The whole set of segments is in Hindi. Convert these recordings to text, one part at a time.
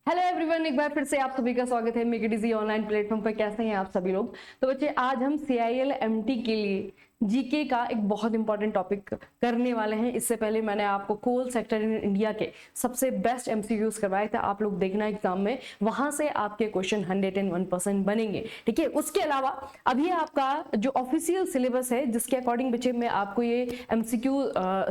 हेलो एवरीवन, एक बार फिर से आप सभी का स्वागत है make it easy online platform पर। कैसे हैं आप सभी लोग? तो बच्चे, आज हम CIL MT के लिए जीके का एक बहुत इंपॉर्टेंट टॉपिक करने वाले हैं। इससे पहले मैंने आपको कोल सेक्टर इन इंडिया के सबसे बेस्ट MCQs करवाए थे, आप लोग देखना एग्जाम में, वहां से आपके क्वेश्चन 101% बनेंगे। ठीक है, उसके अलावा अभी आपका जो ऑफिशियल सिलेबस है, जिसके अकॉर्डिंग बच्चे मैं आपको ये MCQ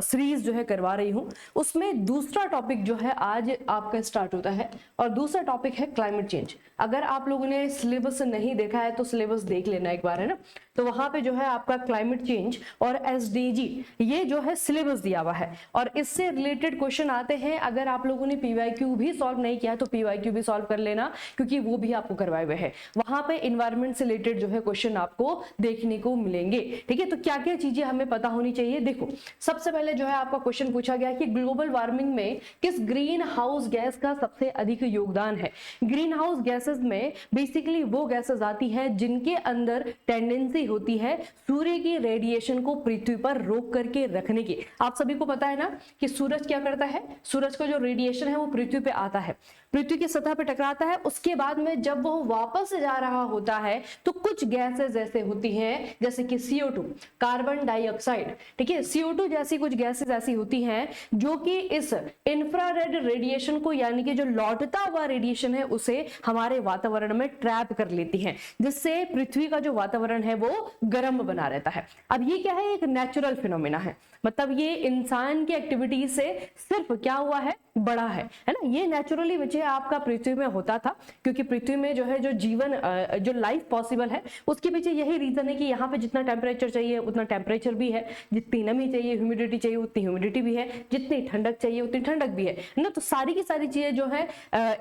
सीरीज जो है करवा रही हूँ, उसमें दूसरा टॉपिक जो है आज आपका स्टार्ट होता है और दूसरा टॉपिक है क्लाइमेट चेंज। अगर आप लोगों ने सिलेबस नहीं देखा है तो सिलेबस देख लेना एक बार, है ना। तो वहां पे जो है आपका क्लाइमेट चेंज और SDG ये जो है सिलेबस दिया हुआ है और इससे रिलेटेड क्वेश्चन आते हैं। अगर आप लोगों ने PYQ भी सॉल्व नहीं किया तो PYQ भी सॉल्व कर लेना, क्योंकि वो भी आपको करवाए हुए हैं। वहां पे इन्वायरमेंट से रिलेटेड जो है क्वेश्चन आपको देखने को मिलेंगे। ठीक है, तो क्या क्या चीजें हमें पता होनी चाहिए? देखो, सबसे पहले जो है आपका क्वेश्चन पूछा गया कि ग्लोबल वार्मिंग में किस ग्रीन हाउस गैस का सबसे अधिक योगदान है। ग्रीन हाउस गैसेस में बेसिकली वो गैसेस आती हैं जिनके अंदर टेंडेंसी होती है सूर्य की रेडिएशन को पृथ्वी पर रोक करके रखने की। आप सभी को पता है ना कि सूरज क्या करता है, सूरज का जो रेडिएशन है वो पृथ्वी पे आता है, पृथ्वी की सतह पे टकराता है, उसके बाद में जब वो वापस जा रहा होता है तो कुछ गैसेस ऐसे होती हैं जैसे कि CO2, कार्बन डाइऑक्साइड। ठीक है, CO2 जैसी कुछ गैसेस ऐसी होती हैं जो कि इस इंफ्रारेड रेडिएशन को, यानी कि जो लौटता हुआ रेडिएशन है, उसे हमारे वातावरण में ट्रैप कर लेती हैं, जिससे पृथ्वी का जो वातावरण है वो गर्म बना रहता है। अब ये क्या है, एक नेचुरल फिनोमेना है, मतलब ये इंसान की एक्टिविटी से सिर्फ क्या हुआ है, बढ़ा है ना। ये नेचुरली बच्चे आपका पृथ्वी में होता था, क्योंकि पृथ्वी में जो है जो जीवन जो लाइफ पॉसिबल है उसके पीछे यही रीजन है कि यहाँ पे जितना टेम्परेचर चाहिए उतना टेम्परेचर भी है, जितनी नमी चाहिए, ह्यूमिडिटी चाहिए उतनी ह्यूमिडिटी भी है, जितनी ठंडक चाहिए उतनी ठंडक भी है ना। तो सारी की सारी चीजें जो है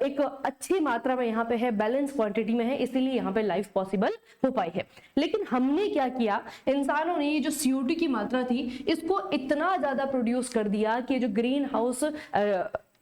एक अच्छी मात्रा में यहाँ पे है, बैलेंस क्वांटिटी में है, इसीलिए यहाँ पे लाइफ पॉसिबल हो पाई है। लेकिन हमने क्या किया, इंसानों ने ये जो CO2 की मात्रा थी इसको इतना ज्यादा प्रोड्यूस कर दिया कि जो ग्रीन हाउस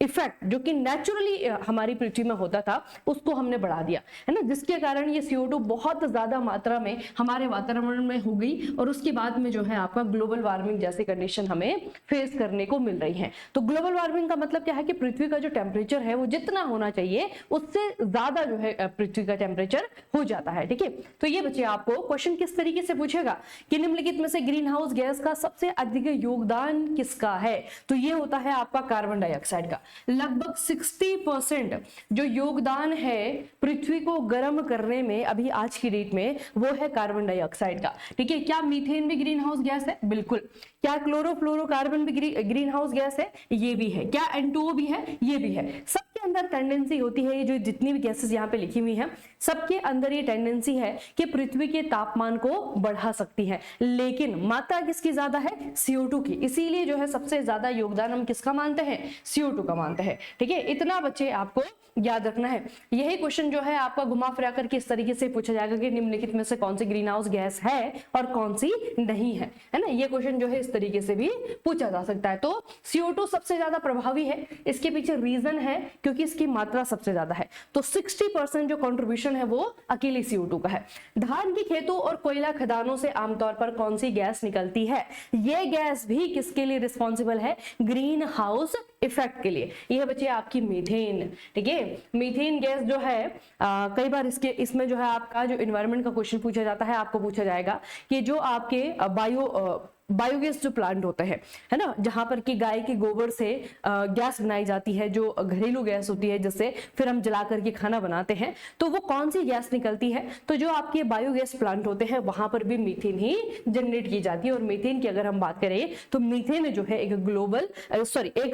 इफेक्ट जो कि नेचुरली हमारी पृथ्वी में होता था उसको हमने बढ़ा दिया, है ना, जिसके कारण ये CO2 बहुत ज्यादा मात्रा में हमारे वातावरण में हो गई और उसके बाद में जो है आपका ग्लोबल वार्मिंग जैसी कंडीशन हमें फेस करने को मिल रही है। तो ग्लोबल वार्मिंग का मतलब क्या है कि पृथ्वी का जो टेम्परेचर है वो जितना होना चाहिए उससे ज्यादा जो है पृथ्वी का टेम्परेचर हो जाता है। ठीक है, तो ये बच्चे आपको क्वेश्चन किस तरीके से पूछेगा कि निम्नलिखित में से ग्रीन हाउस गैस का सबसे अधिक योगदान किसका है, तो ये होता है आपका कार्बन डाइऑक्साइड का। लगभग 60% जो योगदान है पृथ्वी को गर्म करने में अभी आज की डेट में वो है कार्बन डाइऑक्साइड का। ठीक है, क्या मीथेन भी ग्रीन हाउस गैस है? बिल्कुल। क्या क्लोरोफ्लोरोकार्बन भी ग्रीन हाउस गैस है? ये भी है। क्या N2O भी है? ये भी है। सबके अंदर टेंडेंसी होती है, ये जो जितनी भी गैसेस यहाँ पे लिखी हुई हैं सबके अंदर ये टेंडेंसी है कि पृथ्वी के तापमान को बढ़ा सकती है, लेकिन मात्रा किसकी ज्यादा है? CO2 की। इसीलिए जो है सबसे ज्यादा योगदान हम किसका मानते हैं? CO2 का मानते हैं। ठीक है, इतना बच्चे आपको याद रखना है। यही क्वेश्चन जो है आपका घुमा फिरा कर किस तरीके से पूछा जाएगा कि निम्नलिखित में से कौन सी ग्रीन हाउस गैस है और कौन सी नहीं है ना। ये क्वेश्चन जो है इस तरीके से भी पूछा जा सकता है। तो CO2 सबसे ज्यादा प्रभावी है, इसके पीछे रीजन है क्योंकि इसकी मात्रा सबसे ज्यादा है। तो 60% जो कंट्रीब्यूशन है वो अकेले CO2 का है। धान के खेतों और कोयला खदानों से आमतौर पर कौन सी गैस निकलती है? ये गैस भी किसके लिए रिस्पॉन्सिबल है? ग्रीन हाउस इफेक्ट के लिए। यह बच्चे आपकी मीथेन। ठीक है, मीथेन गैस जो है कई बार इसमें जो है आपका जो एनवायरनमेंट का क्वेश्चन पूछा जाता है, आपको पूछा जाएगा कि जो आपके बायोगैस जो प्लांट होते हैं, है ना, जहां पर कि गाय के गोबर से गैस बनाई जाती है, जो घरेलू गैस होती है जिससे फिर हम जला करके खाना बनाते हैं, तो वो कौन सी गैस निकलती है? तो जो आपके बायोगैस प्लांट होते हैं वहां पर भी मीथेन ही जनरेट की जाती है। और मीथेन की अगर हम बात करें तो मीथेन जो है एक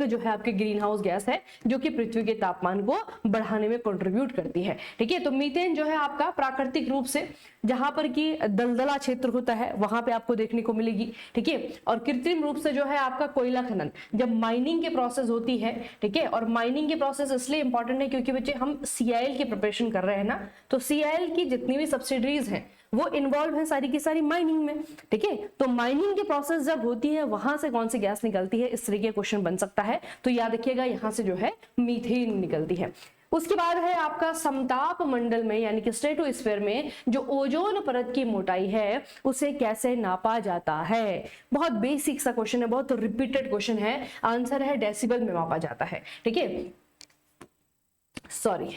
जो है आपके ग्रीन हाउस गैस है जो कि पृथ्वी के तापमान को बढ़ाने में कंट्रीब्यूट करती है। ठीक है, तो मीथेन जो है आपका प्राकृतिक रूप से जहां पर कि दलदला क्षेत्र होता है वहां पे आपको देखने को मिलेगी। ठीक है, और कृत्रिम रूप से जो है आपका कोयला खनन, जब माइनिंग के प्रोसेस होती है, ठीक है, और माइनिंग की प्रोसेस इसलिए इंपॉर्टेंट है क्योंकि बच्चे हम CIL की प्रिपरेशन कर रहे हैं ना, तो CIL की जितनी भी सब्सिडीज हैं वो इन्वॉल्व है सारी की सारी माइनिंग में। ठीक है, तो माइनिंग की प्रोसेस जब होती है वहां से कौन सी गैस निकलती है, इस तरीके का क्वेश्चन बन सकता है। तो याद रखिएगा यहां से जो है मीथेन निकलती है। उसके बाद है आपका समताप मंडल में यानी कि स्ट्रेटोस्फीयर में जो ओजोन परत की मोटाई है उसे कैसे नापा जाता है? बहुत बेसिक सा क्वेश्चन है, बहुत रिपीटेड क्वेश्चन है। आंसर है डेसिबल में मापा जाता है। ठीक है, सॉरी,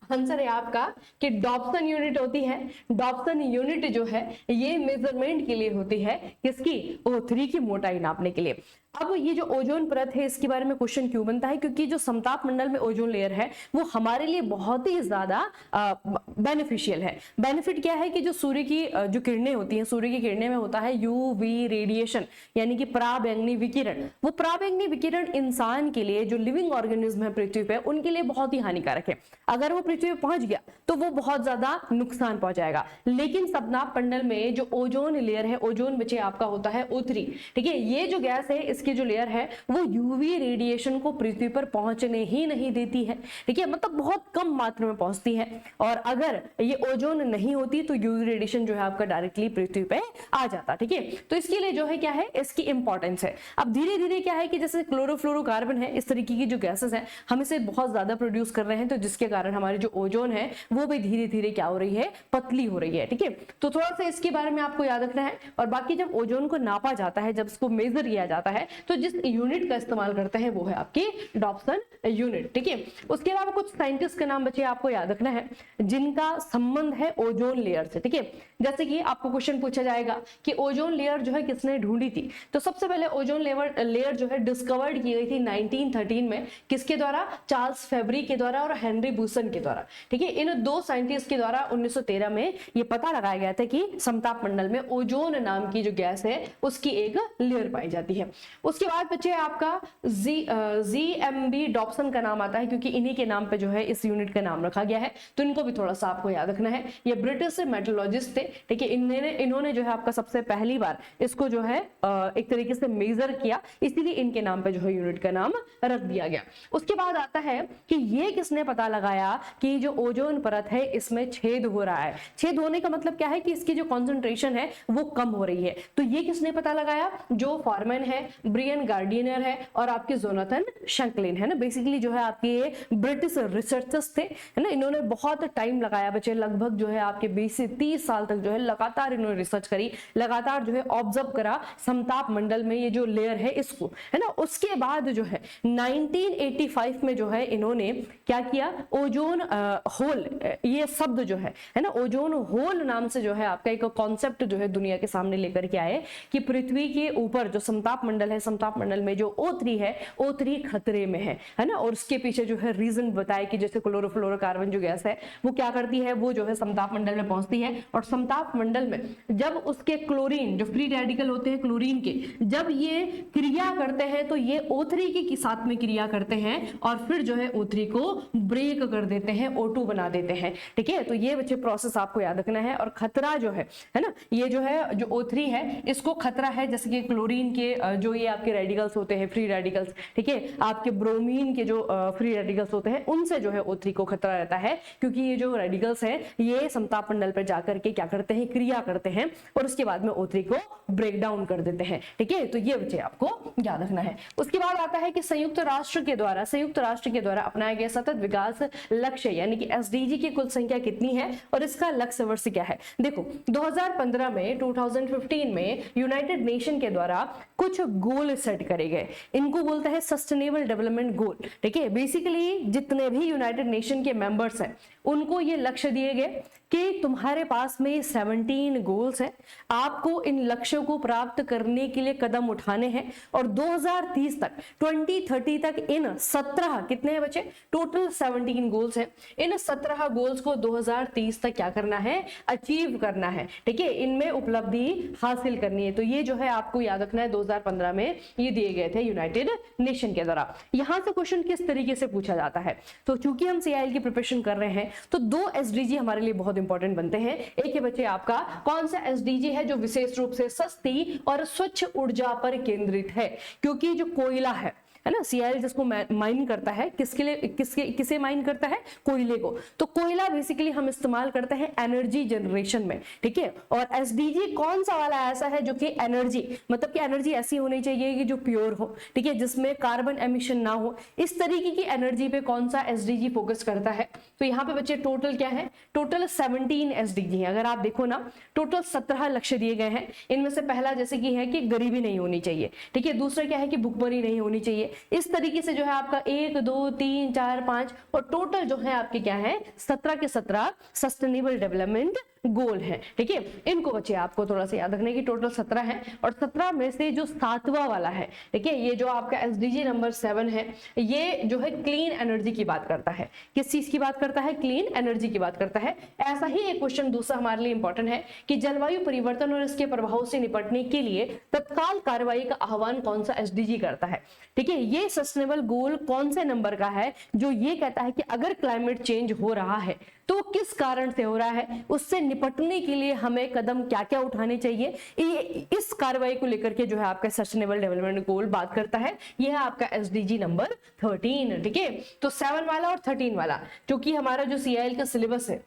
आंसर है आपका कि डॉप्सन यूनिट होती है। डॉप्सन यूनिट जो है ये मेजरमेंट के लिए होती है, किसकी? O3 की मोटाई नापने के लिए। अब ये जो ओजोन परत है इसके बारे में क्वेश्चन क्यों बनता है? क्योंकि जो समताप मंडल में ओजोन लेयर है वो हमारे लिए बहुत ही ज्यादा बेनिफिशियल है। बेनिफिट क्या है कि जो सूर्य की जो किरणें होती हैं, सूर्य की किरणें में होता है यूवी रेडिएशन, यानी कि पराबैंगनी विकिरण। वो पराबैंगनी विकिरण इंसान के लिए, जो लिविंग ऑर्गेनिज्म है पृथ्वी पे, उनके लिए बहुत ही हानिकारक है। अगर वो पृथ्वी पे पहुंच गया तो वो बहुत ज्यादा नुकसान पहुंचाएगा। लेकिन समताप मंडल में जो ओजोन लेयर है, ओजोन बचे आपका होता है O3, ठीक है। ये जो गैस है, इसकी जो लेयर है वो यूवी रेडिएशन को पृथ्वी पर पहुंचने ही नहीं देती है, ठीक है, मतलब बहुत कम मात्रा में पहुंचती है। और अगर ये ओजोन नहीं होती तो यूवी रेडिएशन जो है आपका डायरेक्टली पृथ्वी पे आ जाता, ठीक है। तो इसके लिए जो है क्या है, इसकी इंपॉर्टेंस है। अब धीरे धीरे क्या है कि जैसे क्लोरोफ्लोरोकार्बन है, इस तरीके की जो गैसेस है हम इसे बहुत ज्यादा प्रोड्यूस कर रहे हैं, तो जिसके कारण हमारी जो ओजोन है वो भी धीरे धीरे क्या हो रही है, पतली हो रही है, ठीक है। तो थोड़ा सा इसके बारे में आपको याद रखना है। और बाकी जब ओजोन को नापा जाता है, जब इसको मेजर किया जाता है, तो जिस यूनिट का इस्तेमाल करते हैं वो है आपकी डॉप्सन यूनिट, ठीक है। उसके अलावा कुछ साइंटिस्ट के नाम बचे आपको याद रखना है जिनका संबंध है ओजोन लेयर से, ठीक है। जैसे कि आपको क्वेश्चन पूछा जाएगा कि ओजोन लेयर जो है किसने ढूंढी थी, तो सबसे पहले ओजोन लेयर जो है डिस्कवर्ड की गई थी 1913 में, किसके द्वारा? चार्ल्स फेब्री के द्वारा और हेनरी बूसन के द्वारा, ठीक है। इन दो साइंटिस्ट के द्वारा 1913 में ये पता लगाया गया था कि समताप मंडल में ओजोन नाम की जो गैस है उसकी एक लेयर पाई जाती है। उसके बाद बचे आपका ZMB डॉप्सन का नाम आता है, क्योंकि इन्हीं के नाम पे जो है इस यूनिट का नाम रखा गया है, तो इनको भी थोड़ा सा आपको याद रखना है। ये ब्रिटिश मेट्रोलॉजिस्ट थे, ठीक है। इन्होंने जो है आपका सबसे पहली बार इसको जो है एक तरीके से मेजर किया, इसीलिए इनके नाम पे जो है यूनिट का नाम रख दिया गया। उसके बाद आता है कि ये किसने पता लगाया कि जो ओजोन परत है इसमें छेद हो रहा है। छेद होने का मतलब क्या है कि इसकी जो कॉन्सेंट्रेशन है वो कम हो रही है। तो ये किसने पता लगाया? जो फॉरमैन है, ब्रियन गार्डिनर है और आपके जोनाथन शंकलिन है ना। बेसिकली जो है आपके ये ब्रिटिश रिसर्चर्स थे, है ना। इन्होंने बहुत टाइम लगाया बच्चे, लगभग जो है आपके 20 से 30 साल तक जो है लगातार इन्होंने रिसर्च करी, लगातार जो है ऑब्जर्व करा समताप मंडल में ये जो लेयर है इसको, है ना। उसके बाद जो है 1985 में जो है इन्होंने क्या किया, ओजोन होल, ये शब्द जो है ना, ओजोन होल नाम से जो है आपका एक कॉन्सेप्ट जो है दुनिया के सामने लेकर के आए कि पृथ्वी के ऊपर जो समताप मंडल है, समताप मंडल में जो O3 है, O3 खतरे में है ना। और उसके पीछे जो है रीजन बताया कि जैसे क्लोरोफ्लोरोकार्बन जो गैस है वो क्या करती है, वो जो है समताप मंडल में पहुंचती है, और समताप मंडल में जब उसके क्लोरीन, जो फ्री रेडिकल होते हैं क्लोरीन के, जब ये क्रिया करते हैं तो ये O3 के साथ में क्रिया करते हैं और फिर जो है O3 को ब्रेक कर देते हैं, O2 बना देते हैं, ठीक है। तो ये बच्चे प्रोसेस आपको याद रखना है। और खतरा जो है ना, ये जो है जो O3 है इसको खतरा है, जैसे कि क्लोरीन के जो ये आपके रेडिकल्स होते हैं, फ्री रेडिकल्स, ठीक है, आपके ब्रोमीन के जो फ्री रेडिकल्स होते हैं उनसे जो है O3 को खतरा रहता है, क्योंकि ये जो रेडिकल्स हैं ये समताप मंडल पर जाकर के क्या करते हैं, क्रिया करते हैं और उसके बाद में O3 को ब्रेक डाउन कर देते हैं, ठीक है। तो ये बच्चे आपको याद रखना है। उसके बाद आता है कि संयुक्त राष्ट्र के द्वारा अपनाया गया सतत विकास लक्ष्य यानी कि SDG की कुल संख्या कितनी है और इसका लक्ष्य वर्ष क्या है। देखो 2015 में 2015 में यूनाइटेड नेशन के द्वारा कुछ गोल सेट करे गए, इनको बोलते हैं सस्टेनेबल डेवलपमेंट गोल, ठीक है। बेसिकली जितने भी यूनाइटेड नेशन के मेंबर्स हैं उनको ये लक्ष्य दिए गए कि तुम्हारे पास में 17 गोल्स हैं, आपको इन लक्ष्यों को प्राप्त करने के लिए कदम उठाने हैं और 2030 तक 2030 तक इन 17 कितने हैं बच्चे, टोटल 17 गोल्स हैं, इन 17 गोल्स को 2030 तक क्या करना है, अचीव करना है, ठीक है, इनमें उपलब्धि हासिल करनी है। तो ये जो है आपको याद रखना है 2015 में ये दिए गए थे यूनाइटेड नेशन के द्वारा। यहां से क्वेश्चन किस तरीके से पूछा जाता है, तो चूंकि हम CIL की प्रिपरेशन कर रहे हैं तो 2 SDG हमारे लिए बहुत इंपॉर्टेंट बनते हैं। एक है बच्चे आपका कौन सा SDG है जो विशेष रूप से सस्ती और स्वच्छ ऊर्जा पर केंद्रित है, क्योंकि जो कोयला है ना, CIL जिसको माइन करता है, किसके लिए, किसे माइन करता है, कोयले को। तो कोयला बेसिकली हम इस्तेमाल करते हैं एनर्जी जनरेशन में, ठीक है। और SDG कौन सा वाला ऐसा है जो कि एनर्जी, मतलब कि एनर्जी ऐसी होनी चाहिए कि जो प्योर हो, ठीक है, जिसमें कार्बन एमिशन ना हो, इस तरीके की एनर्जी पे कौन सा SDG फोकस करता है। तो यहाँ पे बच्चे टोटल क्या है, टोटल 17 SDG है। अगर आप देखो ना टोटल 17 लक्ष्य दिए गए हैं। इनमें से पहला जैसे कि है कि गरीबी नहीं होनी चाहिए, ठीक है, दूसरा क्या है कि भुखमरी नहीं होनी चाहिए, इस तरीके से जो है आपका 1 2 3 4 5 और टोटल जो है आपके क्या है 17 के 17 सस्टेनेबल डेवलपमेंट गोल है। ठीक है, इनको बच्चे आपको थोड़ा सा याद रखना कि टोटल 17 है और 17 में से जो 7वां वाला है, ठीक है, ये जो आपका एसडीजी नंबर 7 है, ये जो है क्लीन एनर्जी की बात करता है। किस चीज की बात करता है? क्लीन एनर्जी की बात करता है। ऐसा ही एक क्वेश्चन दूसरा हमारे लिए इंपॉर्टेंट है कि जलवायु परिवर्तन और इसके प्रभाव से निपटने के लिए तत्काल कार्रवाई का आह्वान कौन सा एसडीजी करता है? ठीक है, ये सस्टेनेबल गोल कौन से नंबर का है जो ये कहता है कि अगर क्लाइमेट चेंज हो रहा है तो किस कारण से हो रहा है, उससे निपटने के लिए हमें कदम क्या क्या उठाने चाहिए, इस कार्रवाई को लेकर के जो है आपका सस्टेनेबल डेवलपमेंट गोल बात करता है। यह है आपका एसडीजी नंबर 13। ठीक है, तो 7 वाला और 13 वाला जो कि हमारा जो सीआईएल का सिलेबस है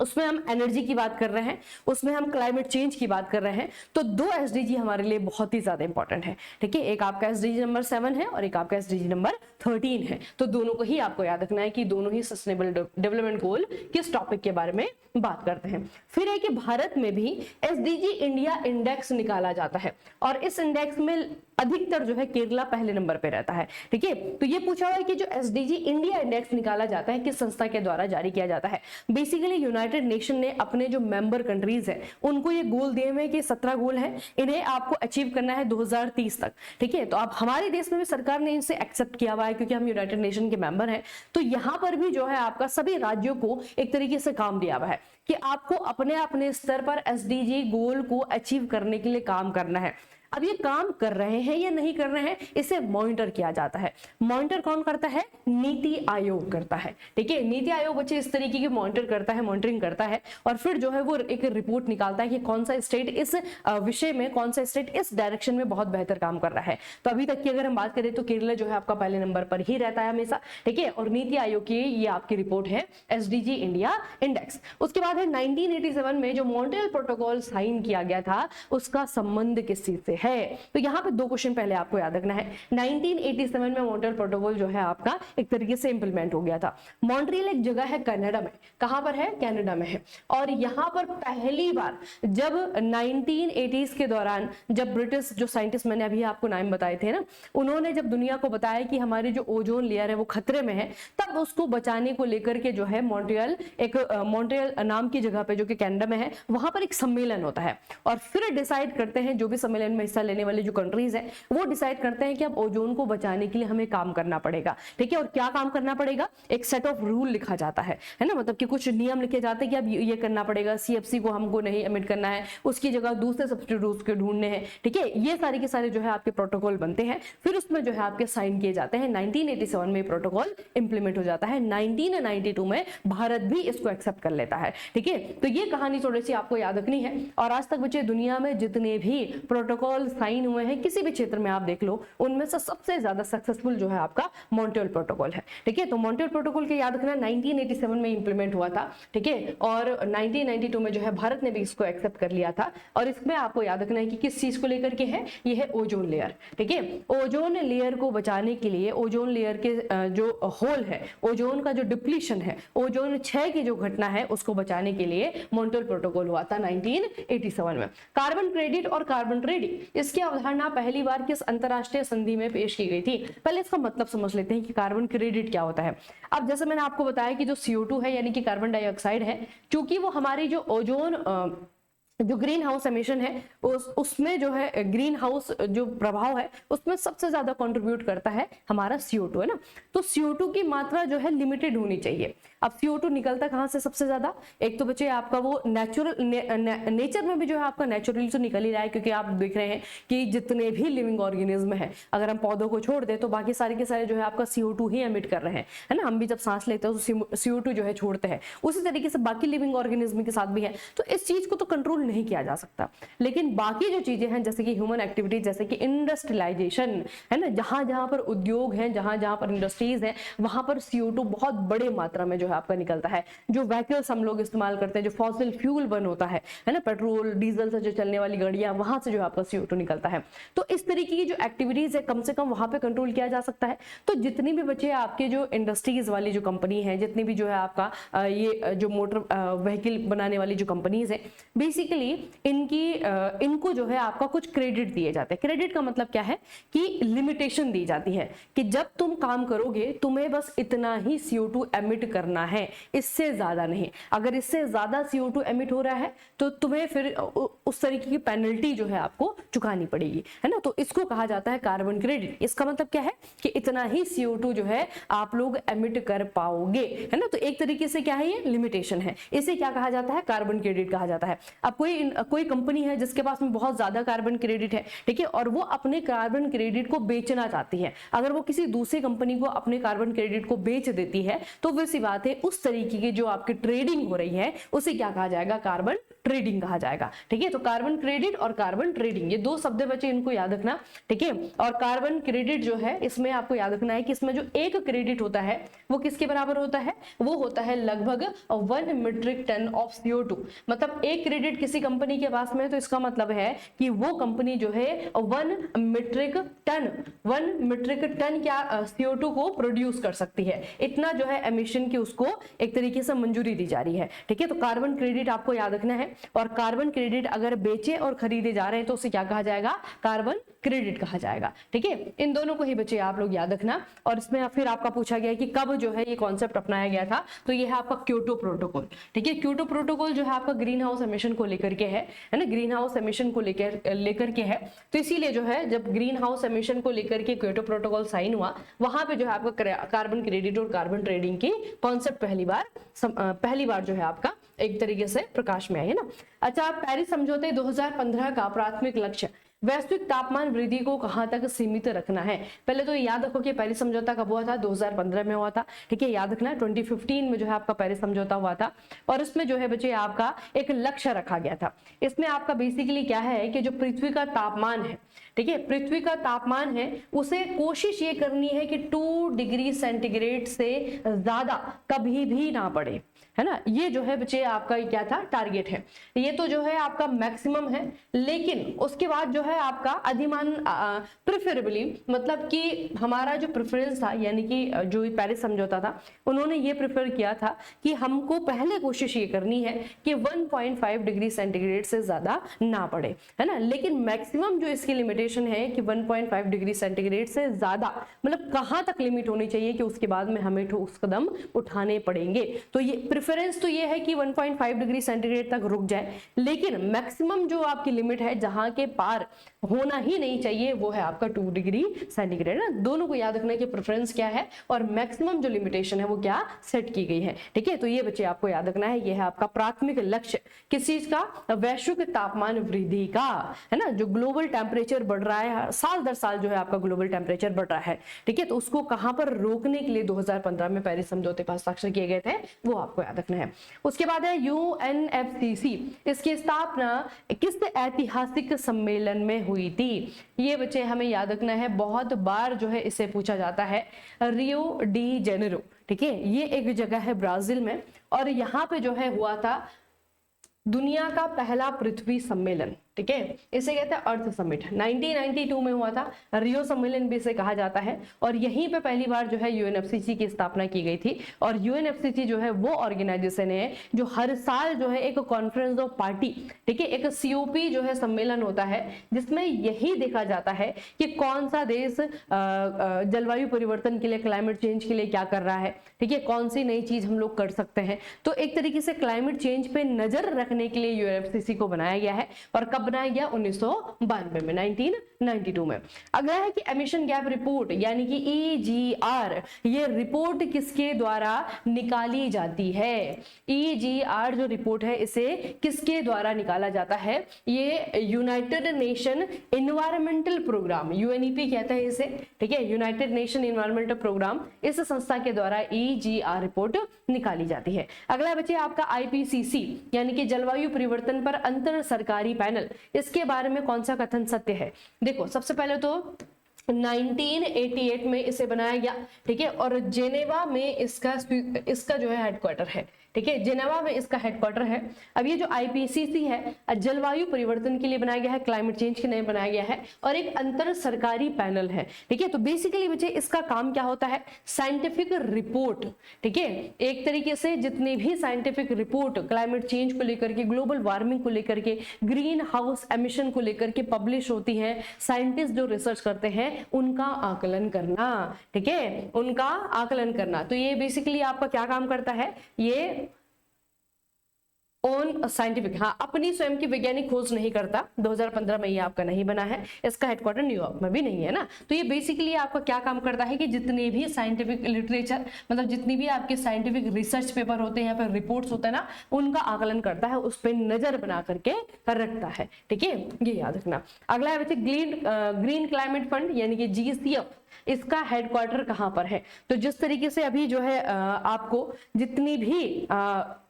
उसमें हम एनर्जी की बात कर रहे हैं, उसमें हम क्लाइमेट चेंज की बात कर रहे हैं, तो 2 एसडीजी हमारे लिए बहुत ही ज्यादा इंपॉर्टेंट है। ठीक है, एक आपका एसडीजी नंबर 7 है और एक आपका एसडीजी नंबर 13 है। तो दोनों को ही आपको याद रखना है कि दोनों ही सस्टेनेबल डेवलपमेंट गोल किस टॉपिक के बारे में बात करते हैं। फिर है कि भारत में भी एसडीजी इंडिया इंडेक्स निकाला जाता है और इस इंडेक्स में अधिकतर जो है केरला पहले नंबर पे रहता है। ठीक है, तो ये पूछा हुआ है कि जो एसडीजी इंडिया इंडेक्स निकाला जाता है किस संस्था के द्वारा जारी किया जाता है? बेसिकली यूनाइटेड नेशन ने अपने जो मेंबर कंट्रीज है उनको ये गोल दिए हुए कि 17 गोल है, इन्हें आपको अचीव करना है 2030 तक। ठीक है, तो अब हमारे देश में भी सरकार ने इसे एक्सेप्ट किया हुआ है क्योंकि हम यूनाइटेड नेशन के मेंबर हैं। तो यहाँ पर भी जो है आपका सभी राज्यों को एक तरीके से काम दिया हुआ है कि आपको अपने अपने स्तर पर एसडीजी गोल को अचीव करने के लिए काम करना है। अब ये काम कर रहे हैं या नहीं कर रहे हैं, इसे मॉनिटर किया जाता है। मॉनिटर कौन करता है? नीति आयोग करता है। ठीक है, नीति आयोग बच्चे इस तरीके की मॉनिटर करता है, मॉनिटरिंग करता है और फिर जो है वो एक रिपोर्ट निकालता है कि कौन सा स्टेट इस विषय में, कौन सा स्टेट इस डायरेक्शन में बहुत बेहतर काम कर रहा है। तो अभी तक की अगर हम बात करें तो केरला जो है आपका पहले नंबर पर ही रहता है हमेशा। ठीक है, और नीति आयोग की ये आपकी रिपोर्ट है एसडीजी इंडिया इंडेक्स। उसके बाद है 1987 में जो मॉन्ट्रियल प्रोटोकॉल साइन किया गया था उसका संबंध किस चीज से है? तो यहाँ पे 2 क्वेश्चन पहले आपको याद रखना है। 1987 में मॉन्ट्रियल प्रोटोकॉल जो है आपका एक तरीके से इंप्लीमेंट हो गया था। मॉन्ट्रियल एक जगह है कनाडा में। कहां पर है? कनाडा में है। और यहाँ पर पहली बार जब 1980s के दौरान जब ब्रिटिश जो साइंटिस्ट, मैंने अभी आपको नाम बताए थे ना, उन्होंने जब दुनिया को बताया कि हमारी जो ओजोन लेयर है वो खतरे में है, तब उसको बचाने को लेकर के जो है मॉन्ट्रियल नाम की जगह पे जो कि कनाडा में है, वहां पर एक सम्मेलन होता है और फिर डिसाइड करते हैं, जो भी सम्मेलन में हिस्सा लेने वाले जो कंट्रीज हैं वो डिसाइड करते हैं कि अब ओजोन को बचाने के लिए हमें काम करना पड़ेगा। ठीक है, और क्या काम करना पड़ेगा? एक सेट ऑफ रूल लिखा जाता है ना, मतलब कि कुछ नियम लिखे जाते हैं कि अब ये करना पड़ेगा, सीएफसी को हमको नहीं एमिट करना है, उसकी जगह दूसरे सब्स्टिट्यूट्स को ढूंढने हैं। ठीक है, ये सारे के सारे जो है आपके प्रोटोकॉल बनते हैं, फिर उसमें जो है आपके साइन किए जाते हैं। 1987 में प्रोटोकॉल इंप्लीमेंट हो जाता है। 1992 में भारत भी इसको एक्सेप्ट कर लेता है। ठीक है, तो ये कहानी थोड़ी सी आपको याद रखनी है। और आज तक बच्चे दुनिया में जितने भी प्रोटोकॉल साइन हुए हैं किसी भी क्षेत्र में आप देख लो, उनमें से सबसे ज्यादा सक्सेसफुल जो है आपका मॉन्ट्रियल प्रोटोकॉल है। ठीक है, तो मॉन्ट्रियल प्रोटोकॉल के याद रखना 1987 में इंप्लीमेंट हुआ था। ठीक है, और 1992 में जो है भारत ने भी इसको एक्सेप्ट कर लिया था। और इसमें आपको याद रखना है कि किस चीज को लेकर के है, ये है ओजोन लेयर। ठीक है, ओजोन लेयर को बचाने के लिए, ओजोन लेयर के जो होल है, ओजोन का जो डिप्लीशन है, ओजोन क्षय की जो घटना है उसको बचाने के लिए मॉन्ट्रियल प्रोटोकॉल हुआ था 1987 में। कार्बन क्रेडिट और कार्बन ट्रेडिंग, इसकी अवधारणा पहली बार किस अंतरराष्ट्रीय संधि में पेश की गई थी? पहले इसका मतलब समझ लेते हैं कि कार्बन क्रेडिट क्या होता है। अब जैसे मैंने आपको बताया कि जो CO2 है यानी कि कार्बन डाइऑक्साइड है, क्योंकि वो हमारी जो ओजोन जो ग्रीन हाउस एमिशन है उसमें जो है ग्रीन हाउस जो प्रभाव है उसमें सबसे ज्यादा कंट्रीब्यूट करता है हमारा CO2 है ना। तो CO2 की मात्रा जो है लिमिटेड होनी चाहिए। अब CO2 निकलता कहाँ से सबसे ज्यादा? एक तो बच्चे आपका वो नेचुरल नेचर में भी जो है आपका नेचुरली तो निकल ही रहा है, क्योंकि आप देख रहे हैं कि जितने भी लिविंग ऑर्गेनिज्म है, अगर हम पौधों को छोड़ दे तो बाकी सारे के सारे जो है आपका CO2 ही एमिट कर रहे हैं, है ना। हम भी जब सांस लेते हैं तो CO2 जो है छोड़ते हैं, उसी तरीके से बाकी लिविंग ऑर्गेनिज्म के साथ भी है। तो इस चीज को तो कंट्रोल नहीं किया जा सकता, लेकिन बाकी जो चीजें हैं जैसे कि ह्यूमन एक्टिविटीज, जैसे कि इंडस्ट्रियलाइजेशन है ना, जहां जहां पर उद्योग हैं, जहां जहां पर इंडस्ट्रीज हैं, वहां पर CO2 बहुत बड़े मात्रा में जो है आपका निकलता है। जो व्हीकल्स हम लोग इस्तेमाल करते हैं, जो फॉसिल फ्यूल बर्न होता है ना, पेट्रोल डीजल से जो चलने वाली गाड़ियां, वहां से जो आपका CO2 निकलता है। तो इस तरीके की जो एक्टिविटीज है कम से कम वहां पे कंट्रोल किया जा सकता है। तो जितनी भी बच्चे आपके जो इंडस्ट्रीज वाली जो कंपनी है, जितनी भी जो है आपका ये जो मोटर व्हीकल बनाने वाली जो कंपनीज है, बेसिकली बेसिकली इनको जो है आपका कुछ क्रेडिट दिए जाते हैं। क्रेडिट का मतलब क्या है कि लिमिटेशन दी जाती है कि जब तुम काम करोगे तुम्हें बस इतना ही CO2 एमिट करना है, इससे ज्यादा नहीं। अगर इससे ज्यादा CO2 एमिट हो रहा है तो तुम्हें फिर उस तरीके की पेनल्टी जो है आपको चुकानी पड़ेगी, है ना। तो इसको कहा जाता है कार्बन क्रेडिट। इसका मतलब क्या है कि इतना ही CO2 जो है आप लोग एमिट कर पाओगे, है ना। तो एक तरीके से क्या है, ये लिमिटेशन है। इसे क्या कहा जाता है, कार्बन क्रेडिट कहा जाता है। अब कोई कंपनी है जिसके पास में बहुत ज्यादा कार्बन क्रेडिट है, ठीक है, और वो अपने कार्बन क्रेडिट को बेचना चाहती है। अगर वो किसी दूसरी कंपनी को अपने कार्बन क्रेडिट को बेच देती है तो वैसी बात है उस तरीके की जो आपकी ट्रेडिंग हो रही है उसे क्या कहा जाएगा, कार्बन ट्रेडिंग कहा जाएगा, ठीक है। तो कार्बन क्रेडिट और कार्बन ट्रेडिंग, ये दो शब्द बचे, इनको याद रखना, ठीक है। और कार्बन क्रेडिट जो है इसमें आपको याद रखना है कि इसमें जो एक क्रेडिट होता है वो किसके बराबर होता है, वो होता है लगभग 1 मीट्रिक टन ऑफ CO2। मतलब एक क्रेडिट किसी कंपनी के पास में है तो इसका मतलब है कि वो कंपनी जो है 1 मीट्रिक टन क्या CO2 को प्रोड्यूस कर सकती है। इतना जो है एमिशन की उसको एक तरीके से मंजूरी दी जा रही है, ठीक है। तो कार्बन क्रेडिट आपको याद रखना है। और कार्बन क्रेडिट अगर बेचे और खरीदे जा रहे हैं तो उसे क्या कहा जाएगा, कार्बन क्रेडिट कहा जाएगा, ठीक है। इन दोनों को ही बच्चे आप लोग याद रखना। और इसमें फिर आपका पूछा गया कि कब जो है ये कॉन्सेप्ट अपनाया गया था, तो ये है आपका क्योटो प्रोटोकॉल, ठीक है। क्योटो प्रोटोकॉल जो है आपका ग्रीन हाउस एमिशन को लेकर के है ना, ग्रीन हाउस एमिशन को लेकर के है। तो इसीलिए जो है जब ग्रीन हाउस एमिशन को लेकर के क्योटो प्रोटोकॉल साइन हुआ, वहां पे जो है आपका कार्बन क्रेडिट और कार्बन ट्रेडिंग की कॉन्सेप्ट पहली बार जो है आपका एक तरीके से प्रकाश में आई, है ना। अच्छा, पेरिस समझौते 2015 का प्राथमिक लक्ष्य वैश्विक तापमान वृद्धि को कहां तक सीमित रखना है। पहले तो याद रखो कि पेरिस समझौता कब हुआ था, 2015 में हुआ था, ठीक है, याद रखना। 2015 में जो है आपका पेरिस समझौता हुआ था और इसमें जो है बच्चे आपका एक लक्ष्य रखा गया था। इसमें आपका बेसिकली क्या है कि जो पृथ्वी का तापमान है, ठीक है, पृथ्वी का तापमान है उसे कोशिश ये करनी है कि 2 डिग्री सेंटीग्रेड से ज्यादा कभी भी ना बढ़े, है ना। ये जो है बच्चे आपका क्या था, टारगेट है। ये तो जो है आपका मैक्सिमम है, लेकिन उसके बाद जो है आपका अधिमान प्रेफरेबली, मतलब कि हमारा जो प्रेफरेंस था, यानी कि जो पेरिस समझौता था उन्होंने ये प्रेफर किया था कि हमको पहले कोशिश ये करनी है कि 1.5 डिग्री सेंटीग्रेड से ज्यादा ना बढ़े, है ना। लेकिन मैक्सिमम जो इसकी लिमिटेशन है कि 1.5 डिग्री सेंटीग्रेड से ज्यादा, मतलब कहां तक लिमिट होनी चाहिए कि उसके बाद में हमें ठोस कदम उठाने पड़ेंगे। तो ये प्रेफरेंस तो ये है कि 1.5 डिग्री सेंटीग्रेड तक रुक जाए, लेकिन मैक्सिमम जो आपकी लिमिट है जहां के पार होना ही नहीं चाहिए वो है आपका 2 डिग्री सेंटीग्रेड ना। दोनों को याद रखना कि प्रेफरेंस क्या है और मैक्सिमम जो लिमिटेशन है वो क्या सेट की गई है, ठीक है। तो ये बच्चे आपको याद रखना है, ये है आपका प्राथमिक लक्ष्य किस चीज का, वैश्विक तापमान वृद्धि का, है ना। जो ग्लोबल टेम्परेचर बढ़ रहा है साल दर साल, जो है आपका ग्लोबल टेम्परेचर बढ़ रहा है, ठीक है। तो उसको कहां पर रोकने के लिए 2015 में पेरिस समझौते पर हस्ताक्षर किए गए थे, वो आपको याद रखना है। उसके बाद है UNFCCC, इसकी स्थापना किस ऐतिहासिक सम्मेलन में हुई थी। ये बच्चे हमें याद रखना है, बहुत बार जो है इसे पूछा जाता है, रियो डी जेनेरो, ठीक है। ये एक जगह है ब्राजील में और यहाँ पे जो है हुआ था दुनिया का पहला पृथ्वी सम्मेलन, ठीक है। इसे कहते हैं अर्थ समिट। 1992 में हुआ था, रियो सम्मेलन भी इसे कहा जाता है। और यहीं पे पहली बार जो है UNFCCC की स्थापना की गई थी। और UNFCCC जो है वो ऑर्गेनाइजेशन है जो हर साल जो है एक कॉन्फ्रेंस ऑफ पार्टी, ठीक है, एक COP जो है सम्मेलन होता है, जिसमें यही देखा जाता है कि कौन सा देश जलवायु परिवर्तन के लिए, क्लाइमेट चेंज के लिए क्या कर रहा है, ठीक है, कौन सी नई चीज हम लोग कर सकते हैं। तो एक तरीके से क्लाइमेट चेंज पे नजर रखने के लिए UNFCCC को बनाया गया है। और कब बनाया गया, 1992 में, 1992 में। अगला है कि एमिशन गैप रिपोर्ट यानी कि EGR, ये रिपोर्ट किसके द्वारा निकाली जाती है। EGR जो रिपोर्ट है इसे किसके द्वारा निकाला जाता है, ये United Nation Environmental Programme, UNEP कहते हैं इसे, ठीक है, यूनाइटेड नेशन इन्वायरमेंटल प्रोग्राम, इस संस्था के द्वारा EGR रिपोर्ट निकाली जाती है। अगला बचे आपका IPCC यानी कि जलवायु परिवर्तन पर अंतर सरकारी पैनल, इसके बारे में कौन सा कथन सत्य है। देखो, सबसे पहले तो 1988 में इसे बनाया गया, ठीक है, और जेनेवा में इसका जो है हेडक्वार्टर है, ठीक है, जेनेवा में इसका हेडक्वार्टर है। अब ये जो आईपीसीसी है जलवायु परिवर्तन के लिए बनाया गया है, क्लाइमेट चेंज के लिए बनाया गया है, और एक अंतर सरकारी पैनल है। ठीक है, तो बेसिकली बच्चे इसका काम क्या होता है, साइंटिफिक रिपोर्ट, ठीक है, एक तरीके से जितनी भी साइंटिफिक रिपोर्ट क्लाइमेट चेंज को लेकर के, ग्लोबल वार्मिंग को लेकर के, ग्रीन हाउस एमिशन को लेकर के पब्लिश होती है, साइंटिस्ट जो रिसर्च करते हैं उनका आकलन करना, ठीक है, उनका आकलन करना। तो ये बेसिकली आपका क्या काम करता है, ये ओन साइंटिफिक, हाँ, अपनी स्वयं की वैज्ञानिक खोज नहीं करता। 2015 में ये आपका नहीं बना है, इसका हेडक्वार्टर न्यूयॉर्क में भी नहीं है ना। तो ये बेसिकली आपका क्या काम करता है कि जितने भी साइंटिफिक लिटरेचर, मतलब जितनी भी आपके साइंटिफिक रिसर्च पेपर होते हैं या फिर रिपोर्ट्स होते हैं ना, उनका आकलन करता है, उस पर नजर बना करके रखता है। ठीक है, ये याद रखना। अगला है बच्चे ग्रीन क्लाइमेट फंड यानी कि GCF, इसका हेडक्वार्टर कहां पर है। तो जिस तरीके से अभी जो है आपको जितनी भी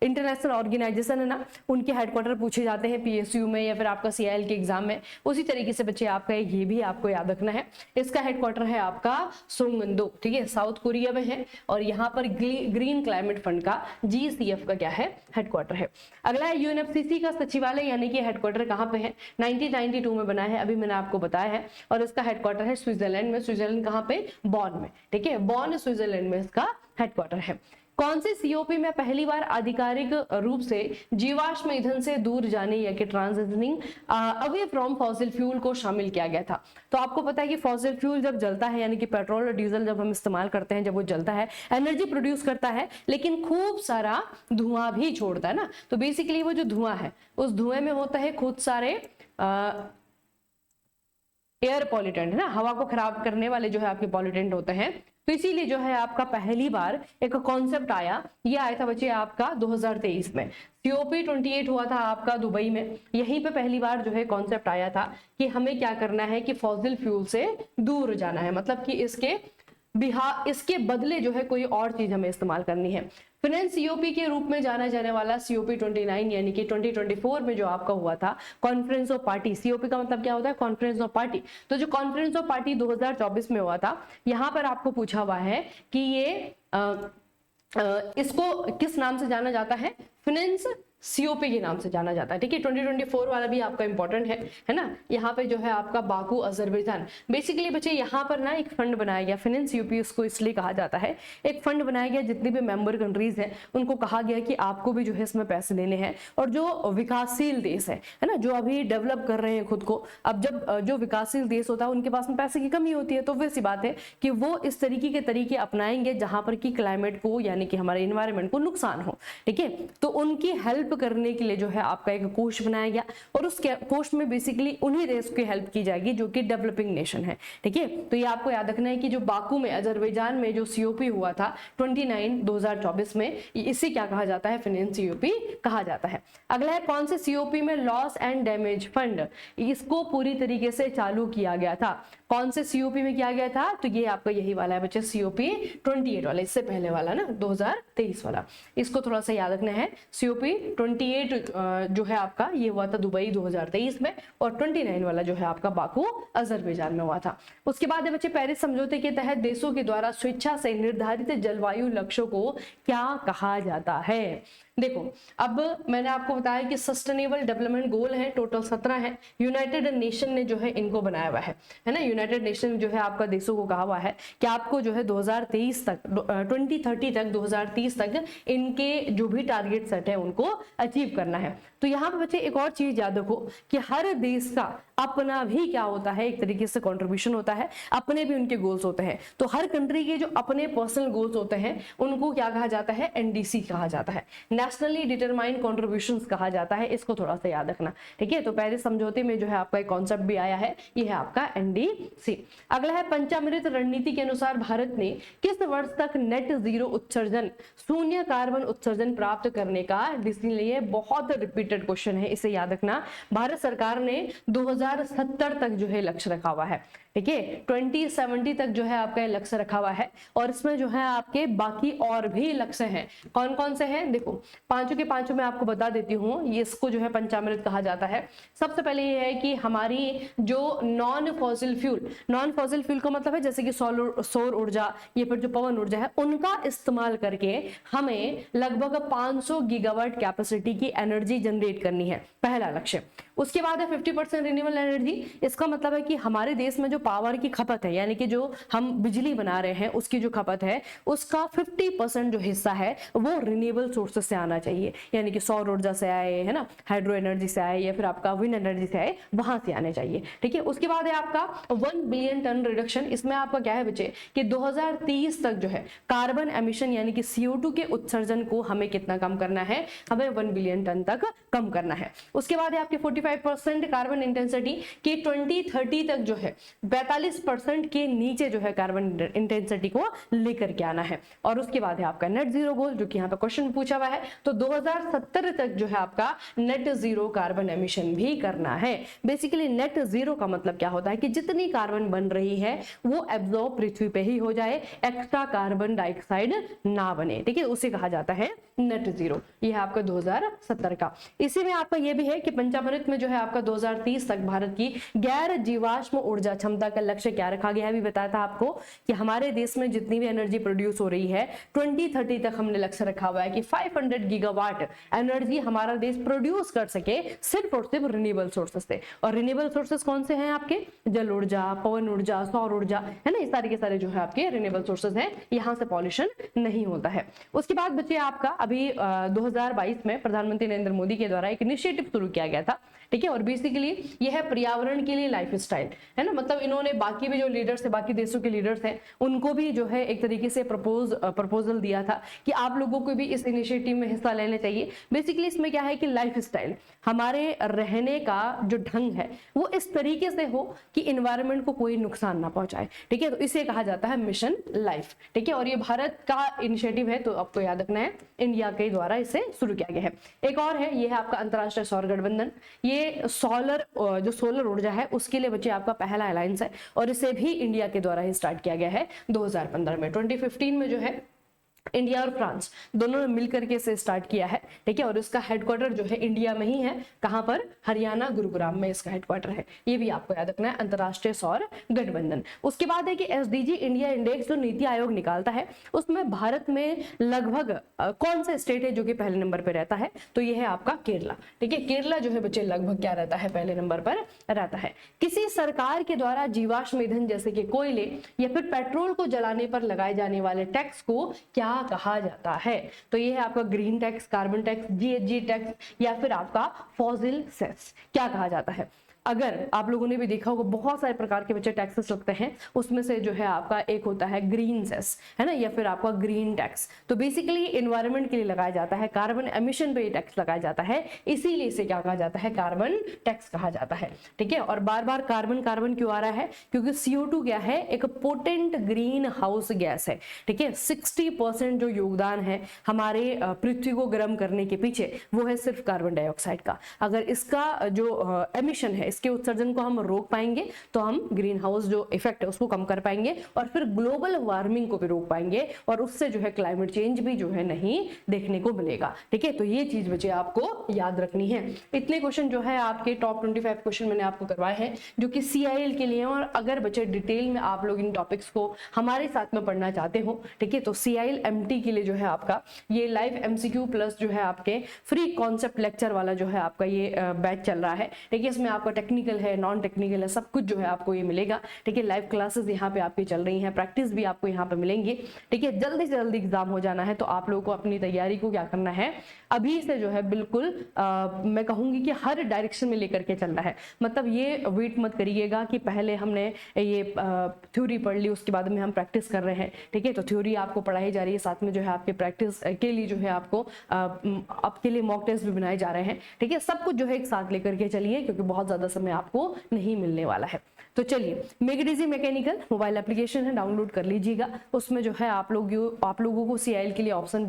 इंटरनेशनल ऑर्गेनाइजेशन है ना, उनके हेडक्वार्टर पूछे जाते हैं PSU में या फिर आपका CIL के एग्जाम में, उसी तरीके से बच्चे आपका ये भी आपको याद रखना है। इसका हेडक्वार्टर है आपका सोंगनदो, ठीक है, साउथ कोरिया में है, और यहाँ पर ग्रीन क्लाइमेट फंड का GCF का क्या है, हेडक्वार्टर है। अगला है UNFCCC का सचिवालय यानी कि हेडक्वार्टर कहाँ पे है, 1992 में बना है, अभी मैंने आपको बताया है, और इसका हेडक्वार्टर है स्विट्जरलैंड में। स्विट्जरलैंड कहाँ पे, बॉन में, ठीक है, बॉन स्विट्जरलैंड में इसका हेडक्वार्टर है। कौन से COP में पहली बार आधिकारिक रूप से जीवाश्म ईंधन से दूर जाने या कि transitioning away from fossil fuel को शामिल किया गया था। तो आपको पता है कि फॉसिल फ्यूल जब जलता है, यानी कि पेट्रोल और डीजल जब हम इस्तेमाल करते हैं, जब वो जलता है एनर्जी प्रोड्यूस करता है, लेकिन खूब सारा धुआं भी छोड़ता है ना। तो बेसिकली वो जो धुआं है, उस धुएं में होता है खूब सारे एयर पॉल्यूटेंट है ना, हवा को खराब करने वाले जो है आपके पॉल्यूटेंट होते हैं। तो इसीलिए जो है आपका पहली बार एक कॉन्सेप्ट आया, ये आया था बच्चे आपका 2023 में। COP28 हुआ था आपका दुबई में, यहीं पे पहली बार जो है कॉन्सेप्ट आया था कि हमें क्या करना है कि फॉसिल फ्यूल से दूर जाना है, मतलब कि इसके बदले जो है कोई और चीज हमें इस्तेमाल करनी है। फिनेंस COP के रूप में जाना जाने वाला COP29 यानी कि 2024 में जो आपका हुआ था कॉन्फ्रेंस ऑफ पार्टी, COP का मतलब क्या होता है, कॉन्फ्रेंस ऑफ पार्टी। तो जो कॉन्फ्रेंस ऑफ पार्टी 2024 में हुआ था, यहाँ पर आपको पूछा हुआ है कि ये इसको किस नाम से जाना जाता है, फिनेंस COP के नाम से जाना जाता है। ठीक है, 2024 वाला भी आपका इंपॉर्टेंट है ना। यहाँ पे जो है आपका बाकू अजरबैजान, बेसिकली बच्चे यहाँ पर ना एक फंड बनाया गया, फिनेंस COP उसको इसलिए कहा जाता है, एक फंड बनाया गया, जितने भी मेंबर कंट्रीज हैं उनको कहा गया कि आपको भी जो है इसमें पैसे देने हैं। और जो विकासशील देश है ना, जो अभी डेवलप कर रहे हैं खुद को, अब जब जो विकासशील देश होता है उनके पास में पैसे की कमी होती है, तो वैसी बात है कि वो इस तरीके के तरीके अपनाएंगे जहां पर कि क्लाइमेट को यानी कि हमारे इन्वायरमेंट को नुकसान हो। ठीक है, तो उनकी हेल्प करने के लिए जो है आपका एक कोष बनाया गया, और उस कोष में बेसिकली उन्हीं देश की हेल्प की जाएगी जो कि डेवलपिंग नेशन है। ठीक है, तो ये आपको याद रखना है कि जो बाकू में अजरबैजान में जो COP हुआ था 2024 में, इसे क्या कहा जाता है, फिनेंस COP कहा जाता है। अगला है कौन से COP में लॉस एंड डैमेज फंड, इसको पूरी तरीके से चालू किया गया था। कौन से COP में किया गया था, तो ये आपका यही वाला है बच्चे, COP28 वाला, इससे पहले वाला ना 2023 वाला, इसको थोड़ा सा याद रखना है। COP28 जो है आपका ये हुआ था दुबई 2023 में, और 29 वाला जो है आपका बाकू अजरबैजान में हुआ था। उसके बाद है बच्चे पेरिस समझौते के तहत देशों के द्वारा स्वेच्छा से निर्धारित जलवायु लक्ष्यों को क्या कहा जाता है। देखो, अब मैंने आपको बताया कि सस्टेनेबल डेवलपमेंट गोल है, टोटल 17 है, यूनाइटेड नेशन ने जो है इनको बनाया हुआ है ना। यूनाइटेड नेशन जो है आपका देशों को कहा हुआ है कि आपको जो है 2023 तक 2030 तक 2030 तक इनके जो भी टारगेट सेट है उनको अचीव करना है। तो यहाँ पे बच्चे एक और चीज याद रखो कि हर देश का अपना भी क्या होता है, एक तरीके से कंट्रीब्यूशन होता है, अपने भी उनके गोल्स होते हैं। तो हर कंट्री के जो अपने पर्सनल गोल्स होते हैं उनको क्या कहा जाता है, NDC कहा जाता है, नेशनली डिटरमाइंड कॉन्ट्रीब्यूशंस कहा जाता है। इसको थोड़ा सा याद रखना। ठीक है, तो पेरिस समझौते में जो है आपका एक कॉन्सेप्ट भी आया है, ये है आपका NDC। अगला है पंचामृत रणनीति के अनुसार भारत ने किस वर्ष तक नेट जीरो उत्सर्जन, शून्य कार्बन उत्सर्जन प्राप्त करने का डिसीजन लिया। बहुत रिपीटेड क्वेश्चन है, इसे याद रखना। भारत सरकार ने 2070 तक जो है लक्ष्य रखा हुआ है। ठीक है। 2070 तक जो है आपका लक्ष्य रखा हुआ है, और इसमें जो है आपके बाकी और भी लक्ष्य हैं। कौन कौन से हैं, देखो पांचों के पांचों मैं आपको बता देती हूँ। ये इसको जो है पंचामृत कहा जाता है। सबसे पहले ये है कि हमारी जो नॉन फॉसिल फ्यूल का मतलब है जैसे कि सौर ऊर्जा या फिर जो पवन ऊर्जा है, उनका इस्तेमाल करके हमें लगभग 500 गीगावाट कैपेसिटी की एनर्जी जनरेट करनी है, पहला लक्ष्य। उसके बाद है 50% रिन्यूएबल एनर्जी। इसका मतलब है कि हमारे देश में जो पावर की खपत है, यानी कि जो हम बिजली बना रहे हैं उसकी जो खपत है, उसका 50% जो हिस्सा है वो रिन्यूएबल सोर्सेस से आना चाहिए, यानी कि सौर ऊर्जा से आए, है ना, हाइड्रो एनर्जी से आए या फिर आपका विंड एनर्जी से आए, वहां से आने चाहिए। ठीक है। उसके बाद है आपका 1 बिलियन टन रिडक्शन। इसमें आपका क्या है बच्चे कि 2030 तक जो है कार्बन एमिशन यानी कि CO2 के उत्सर्जन को हमें कितना कम करना है, हमें 1 बिलियन टन तक कम करना है। उसके बाद है आपके 45% कार्बन इंटेंसिटी के 2030 तक जो है 42% के नीचे जो है कार्बन इंटेंसिटी को लेकर के आना है। और उसके बाद है आपका नेट जीरो गोल, जो कि यहाँ पे क्वेश्चन पूछा हुआ है। तो 2070 तक जो है आपका नेट जीरो कार्बन एमिशन भी करना है। बेसिकली नेट जीरो का मतलब क्या होता है कि जितनी कार्बन बन रही है वो एब्जॉर्ब पृथ्वी पे ही हो जाए, एक्स्ट्रा कार्बन डाइऑक्साइड ना बने। ठीक है, उसे कहा जाता है नेट जीरो। यह है आपका 2070 का। इसी में आपका यह भी है कि पंचामृत में जो है आपका 2030 तक भारत की गैर जीवाश्म ऊर्जा क्षमता का लक्ष्य क्या रखा गया है, भी बताया था आपको कि हमारे देश में जितनी भी एनर्जी प्रोड्यूस हो रही है 2030 तक हमने लक्ष्य रखा हुआ है कि 500 गीगावाट एनर्जी हमारा देश प्रोड्यूस कर सके सिर्फ और सिर्फ रिन्यूएबल सोर्सेस से। और रिन्यूएबल सोर्सेस कौन से हैं आपके, जल ऊर्जा, पवन ऊर्जा, सौर ऊर्जा, है ना, ये सारे के सारे जो है आपके रिन्यूएबल सोर्सेस हैं, यहां से पॉल्यूशन नहीं होता है। उसके बाद बच्चे आपका अभी 2022 में प्रधानमंत्री नरेंद्र मोदी के द्वारा एक इनिशिएटिव शुरू किया गया था। ठीक है, और बेसिकली यह है पर्यावरण के लिए लाइफ स्टाइल, है ना, मतलब इन्होंने बाकी भी जो लीडर्स है, बाकी देशों के लीडर्स हैं, उनको भी जो है एक तरीके से प्रपोजल दिया था कि आप लोगों को भी इस इनिशिएटिव में हिस्सा लेना चाहिए। बेसिकली इसमें क्या है कि लाइफ स्टाइल, हमारे रहने का जो ढंग है वो इस तरीके से हो कि इन्वायरमेंट को कोई नुकसान ना पहुंचाए। ठीक है, तो इसे कहा जाता है मिशन लाइफ। ठीक है, और ये भारत का इनिशिएटिव है, तो आपको याद रखना है इंडिया के द्वारा इसे शुरू किया गया है। एक और है, ये है आपका अंतरराष्ट्रीय सौर गठबंधन। ये जो सोलर ऊर्जा है उसके लिए बच्चे आपका पहला अलायंस है, और इसे भी इंडिया के द्वारा ही स्टार्ट किया गया है 2015 में। 2015 में जो है इंडिया और फ्रांस दोनों ने मिलकर के इसे स्टार्ट किया है। ठीक है, और इसका हेडक्वार्टर जो है इंडिया में ही है। कहां पर, हरियाणा गुरुग्राम में इसका हेडक्वार्टर है। ये भी आपको याद रखना है, अंतरराष्ट्रीय सौर गठबंधन। उसके बाद है कि SDG इंडिया इंडेक्स जो नीति आयोग निकालता है, उसमें भारत में लगभग कौन सा स्टेट है जो कि पहले नंबर पर रहता है, तो ये है आपका केरला। ठीक है, केरला जो है बच्चे लगभग क्या रहता है, पहले नंबर पर रहता है। किसी सरकार के द्वारा जीवाश्म ईंधन जैसे कि कोयले या फिर पेट्रोल को जलाने पर लगाए जाने वाले टैक्स को क्या कहा जाता है, तो ये है आपका green tax, carbon tax, GHG tax या फिर आपका फॉसिल सेस, क्या कहा जाता है। अगर आप लोगों ने भी देखा होगा बहुत सारे प्रकार के बच्चे टैक्सेस लगते हैं, उसमें से जो है आपका एक होता है ग्रीन सेस, है ना, या फिर आपका ग्रीन टैक्स। तो बेसिकली एनवायरनमेंट के लिए लगाया जाता है, कार्बन एमिशन पे टैक्स लगाया जाता है, इसीलिए इसे क्या कहा जाता है, कार्बन टैक्स कहा जाता है। ठीक है, और बार बार कार्बन कार्बन क्यों आ रहा है, क्योंकि CO2 क्या है, एक पोटेंट ग्रीन हाउस गैस है। ठीक है, 60% जो योगदान है हमारे पृथ्वी को गर्म करने के पीछे, वो है सिर्फ कार्बन डाइऑक्साइड का। अगर इसका जो एमिशन है, इसके उत्सर्जन को हम रोक पाएंगे तो हम ग्रीन हाउस जो इफेक्ट है उसको कम कर पाएंगे, और फिर ग्लोबल वार्मिंग को भी रोक पाएंगे, और उससे जो है क्लाइमेट चेंज भी जो है नहीं देखने को मिलेगा। ठीक है, तो ये चीज बच्चे आपको याद रखनी है। इतने क्वेश्चन जो है आपके टॉप 25 क्वेश्चन मैंने आपको करवाए हैं जो कि CIL के लिए। और अगर बच्चे डिटेल में आप लोग इन टॉपिक्स को हमारे साथ में पढ़ना चाहते हो, ठीक है, तो CIL MT के लिए जो है आपका ये लाइव MCQ प्लस जो है आपके फ्री कॉन्सेप्ट लेक्चर वाला जो है आपका ये बैच चल रहा है। ठीक है, इसमें आपका टेक्निकल है, नॉन टेक्निकल है, सब कुछ जो है आपको ये मिलेगा। ठीक है, लाइव क्लासेस यहाँ पे आपकी चल रही हैं, प्रैक्टिस भी आपको यहाँ पे मिलेंगी। ठीक है, जल्दी से जल्दी एग्जाम हो जाना है, तो आप लोगों को अपनी तैयारी को क्या करना है, अभी से जो है बिल्कुल मैं कहूंगी कि हर डायरेक्शन में लेकर के चलना है। मतलब ये वेट मत करिएगा कि पहले हमने ये थ्योरी पढ़ ली उसके बाद में हम प्रैक्टिस कर रहे हैं। ठीक है, तो थ्योरी आपको पढ़ाई जा रही है, साथ में जो है आपके प्रैक्टिस के लिए जो है आपको आपके लिए मॉक टेस्ट भी बनाए जा रहे हैं। ठीक है, सब कुछ जो है एक साथ लेकर के चलिए, क्योंकि बहुत ज्यादा समय आपको नहीं मिलने वाला है। तो चलिए, make it easy mechanical mobile application है, डाउनलोड कर लीजिएगा। उसमें जो है आप लोगों को CIL के लिए ऑप्शन,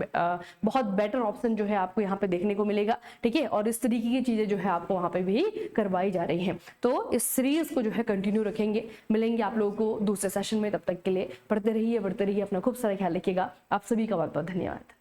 बहुत बेटर ऑप्शन जो है आपको यहाँ पे देखने को मिलेगा, ठीक है। और इस तरीके की चीजें जो है आपको वहाँ पे भी करवाई जा रही हैं। तो इस सीरीज को जो है कंटिन्यू रखेंगे, मिलेंगे आप लोगों को दूसरे सेशन में। तब तक के लिए पढ़ते रहिए, बढ़ते रहिए, अपना खूब सारा ख्याल रखिएगा। आप सभी का बहुत बहुत धन्यवाद।